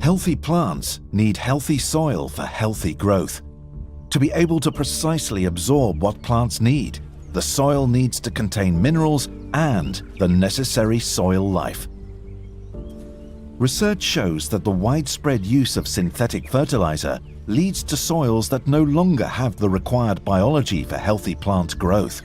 Healthy plants need healthy soil for healthy growth. To be able to precisely absorb what plants need, the soil needs to contain minerals and the necessary soil life. Research shows that the widespread use of synthetic fertilizer leads to soils that no longer have the required biology for healthy plant growth.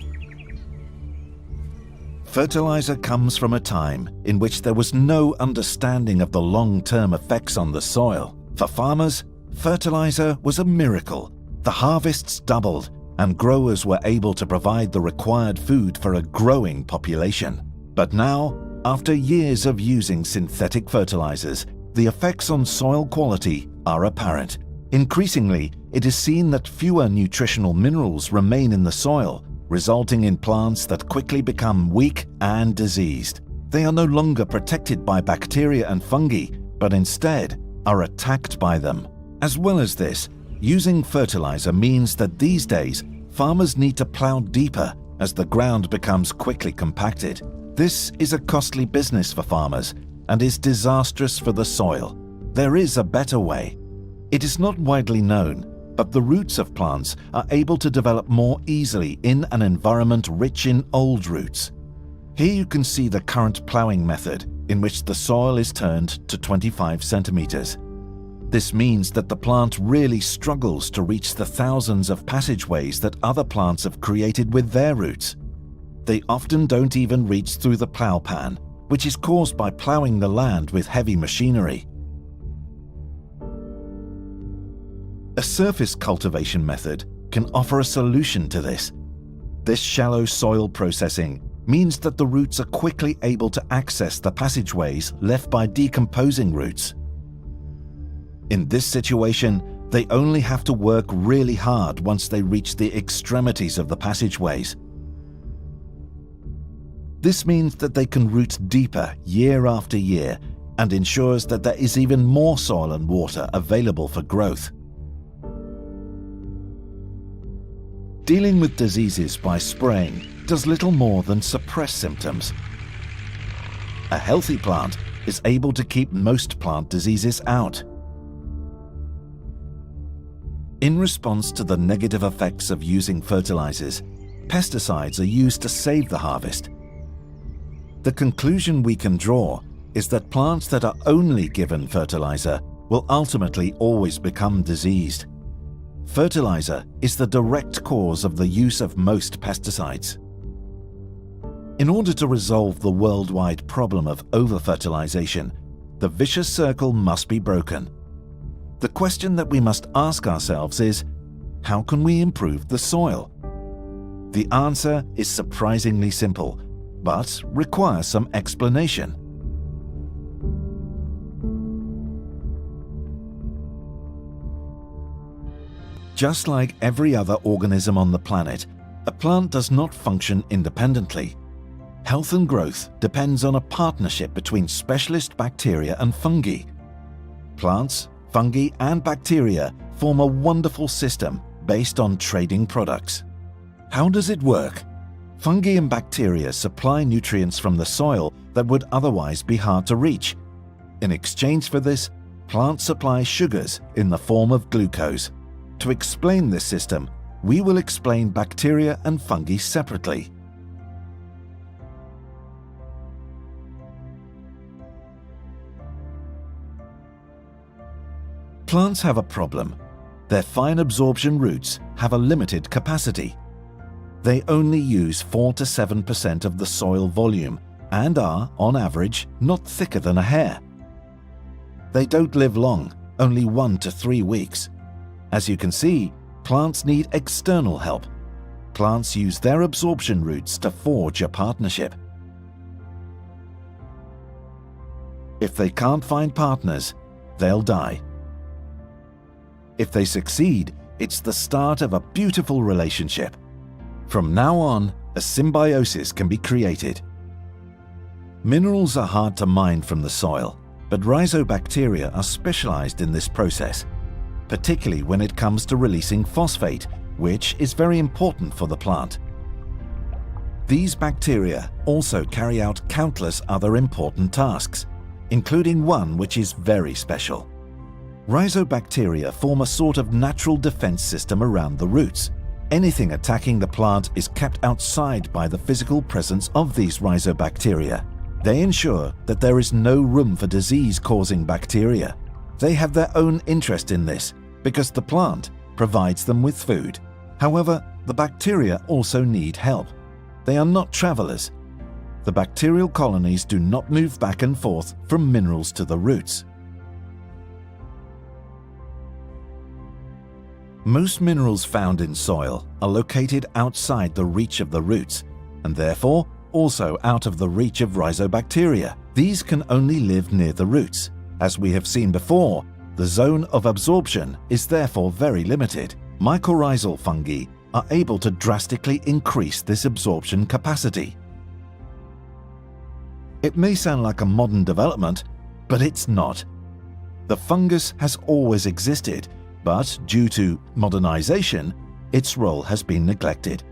Fertilizer comes from a time in which there was no understanding of the long-term effects on the soil. For farmers, fertilizer was a miracle. The harvests doubled, and growers were able to provide the required food for a growing population. But now, after years of using synthetic fertilizers, the effects on soil quality are apparent. Increasingly, it is seen that fewer nutritional minerals remain in the soil, resulting in plants that quickly become weak and diseased. They are no longer protected by bacteria and fungi, but instead are attacked by them. As well as this, using fertilizer means that these days, farmers need to plow deeper as the ground becomes quickly compacted. This is a costly business for farmers and is disastrous for the soil. There is a better way. It is not widely known, but the roots of plants are able to develop more easily in an environment rich in old roots. Here you can see the current plowing method, in which the soil is turned to 25 centimeters. This means that the plant really struggles to reach the thousands of passageways that other plants have created with their roots. They often don't even reach through the plow pan, which is caused by plowing the land with heavy machinery. A surface cultivation method can offer a solution to this. This shallow soil processing means that the roots are quickly able to access the passageways left by decomposing roots. In this situation, they only have to work really hard once they reach the extremities of the passageways. This means that they can root deeper year after year and ensures that there is even more soil and water available for growth. Dealing with diseases by spraying does little more than suppress symptoms. A healthy plant is able to keep most plant diseases out. In response to the negative effects of using fertilizers, pesticides are used to save the harvest. The conclusion we can draw is that plants that are only given fertilizer will ultimately always become diseased. Fertilizer is the direct cause of the use of most pesticides. In order to resolve the worldwide problem of over-fertilization, the vicious circle must be broken. The question that we must ask ourselves is, how can we improve the soil? The answer is surprisingly simple, but requires some explanation. Just like every other organism on the planet, a plant does not function independently. Health and growth depends on a partnership between specialist bacteria and fungi. Plants, fungi and bacteria form a wonderful system based on trading products. How does it work? Fungi and bacteria supply nutrients from the soil that would otherwise be hard to reach. In exchange for this, plants supply sugars in the form of glucose. To explain this system, we will explain bacteria and fungi separately. Plants have a problem. Their fine absorption roots have a limited capacity. They only use 4 to 7% of the soil volume and are, on average, not thicker than a hair. They don't live long, only 1 to 3 weeks. As you can see, plants need external help. Plants use their absorption roots to forge a partnership. If they can't find partners, they'll die. If they succeed, it's the start of a beautiful relationship. From now on, a symbiosis can be created. Minerals are hard to mine from the soil, but rhizobacteria are specialized in this process, particularly when it comes to releasing phosphate, which is very important for the plant. These bacteria also carry out countless other important tasks, including one which is very special. Rhizobacteria form a sort of natural defense system around the roots. Anything attacking the plant is kept outside by the physical presence of these rhizobacteria. They ensure that there is no room for disease-causing bacteria. They have their own interest in this because the plant provides them with food. However, the bacteria also need help. They are not travelers. The bacterial colonies do not move back and forth from minerals to the roots. Most minerals found in soil are located outside the reach of the roots, and therefore also out of the reach of rhizobacteria. These can only live near the roots. As we have seen before, the zone of absorption is therefore very limited. Mycorrhizal fungi are able to drastically increase this absorption capacity. It may sound like a modern development, but it's not. The fungus has always existed, but due to modernization, its role has been neglected.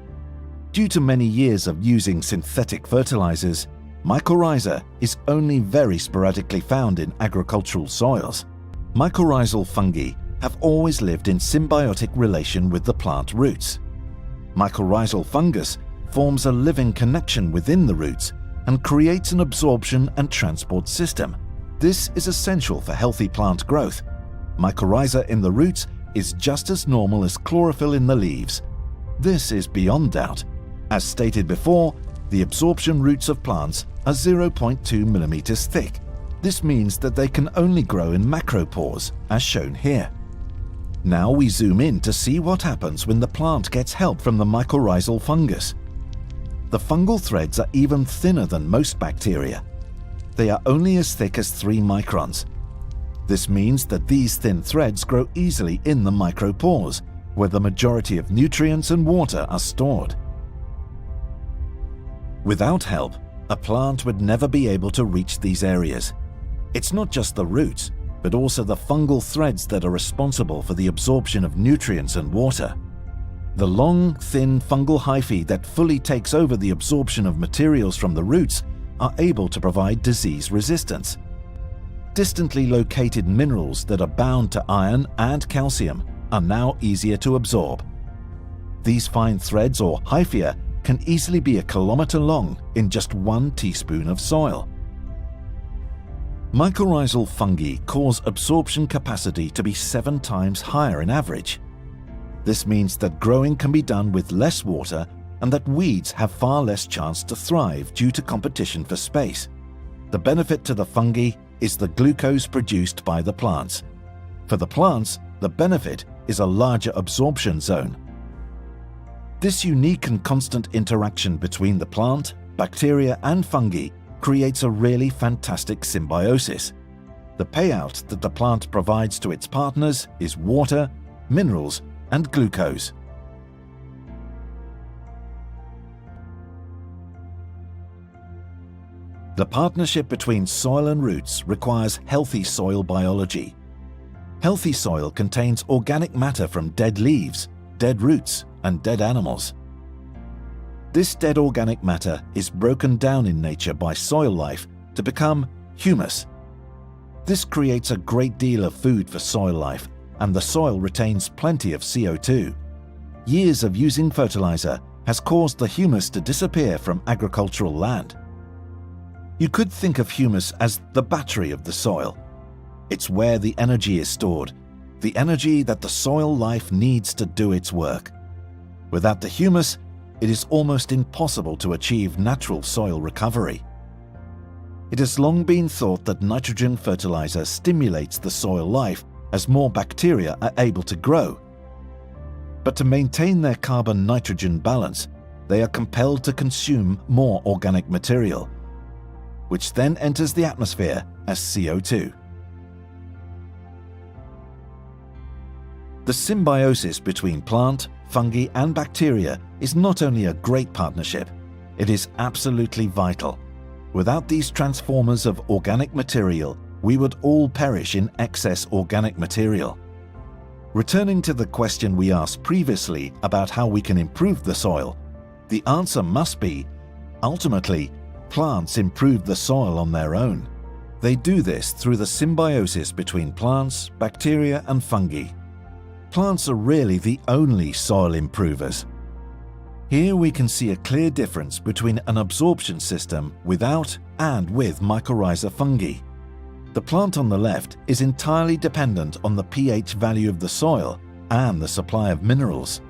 Due to many years of using synthetic fertilizers, mycorrhiza is only very sporadically found in agricultural soils. Mycorrhizal fungi have always lived in symbiotic relation with the plant roots. Mycorrhizal fungus forms a living connection within the roots and creates an absorption and transport system. This is essential for healthy plant growth. Mycorrhiza in the roots is just as normal as chlorophyll in the leaves. This is beyond doubt. As stated before, the absorption roots of plants are 0.2 mm thick. This means that they can only grow in macropores, as shown here. Now we zoom in to see what happens when the plant gets help from the mycorrhizal fungus. The fungal threads are even thinner than most bacteria. They are only as thick as 3 microns. This means that these thin threads grow easily in the micropores, where the majority of nutrients and water are stored. Without help, a plant would never be able to reach these areas. It's not just the roots, but also the fungal threads that are responsible for the absorption of nutrients and water. The long, thin fungal hyphae that fully takes over the absorption of materials from the roots are able to provide disease resistance. Distantly located minerals that are bound to iron and calcium are now easier to absorb. These fine threads or hyphae can easily be a kilometer long in just 1 teaspoon of soil. Mycorrhizal fungi cause absorption capacity to be 7 times higher in average. This means that growing can be done with less water and that weeds have far less chance to thrive due to competition for space. The benefit to the fungi is the glucose produced by the plants. For the plants, the benefit is a larger absorption zone. This unique and constant interaction between the plant, bacteria and fungi creates a really fantastic symbiosis. The payout that the plant provides to its partners is water, minerals and glucose. The partnership between soil and roots requires healthy soil biology. Healthy soil contains organic matter from dead leaves, dead roots, and dead animals. This dead organic matter is broken down in nature by soil life to become humus. This creates a great deal of food for soil life, and the soil retains plenty of CO2. Years of using fertilizer has caused the humus to disappear from agricultural land. You could think of humus as the battery of the soil. It's where the energy is stored, the energy that the soil life needs to do its work. Without the humus, it is almost impossible to achieve natural soil recovery. It has long been thought that nitrogen fertilizer stimulates the soil life as more bacteria are able to grow. But to maintain their carbon-nitrogen balance, they are compelled to consume more organic material, which then enters the atmosphere as CO2. The symbiosis between plant, fungi and bacteria is not only a great partnership, it is absolutely vital. Without these transformers of organic material, we would all perish in excess organic material. Returning to the question we asked previously about how we can improve the soil, the answer must be, ultimately, plants improve the soil on their own. They do this through the symbiosis between plants, bacteria and fungi. Plants are really the only soil improvers. Here we can see a clear difference between an absorption system without and with mycorrhiza fungi. The plant on the left is entirely dependent on the pH value of the soil and the supply of minerals.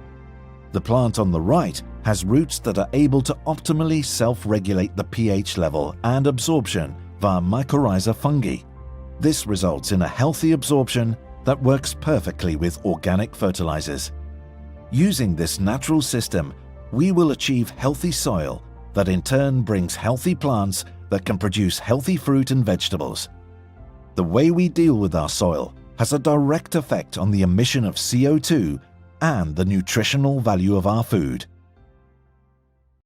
The plant on the right has roots that are able to optimally self-regulate the pH level and absorption via mycorrhiza fungi. This results in a healthy absorption that works perfectly with organic fertilizers. Using this natural system, we will achieve healthy soil that in turn brings healthy plants that can produce healthy fruit and vegetables. The way we deal with our soil has a direct effect on the emission of CO2 and the nutritional value of our food.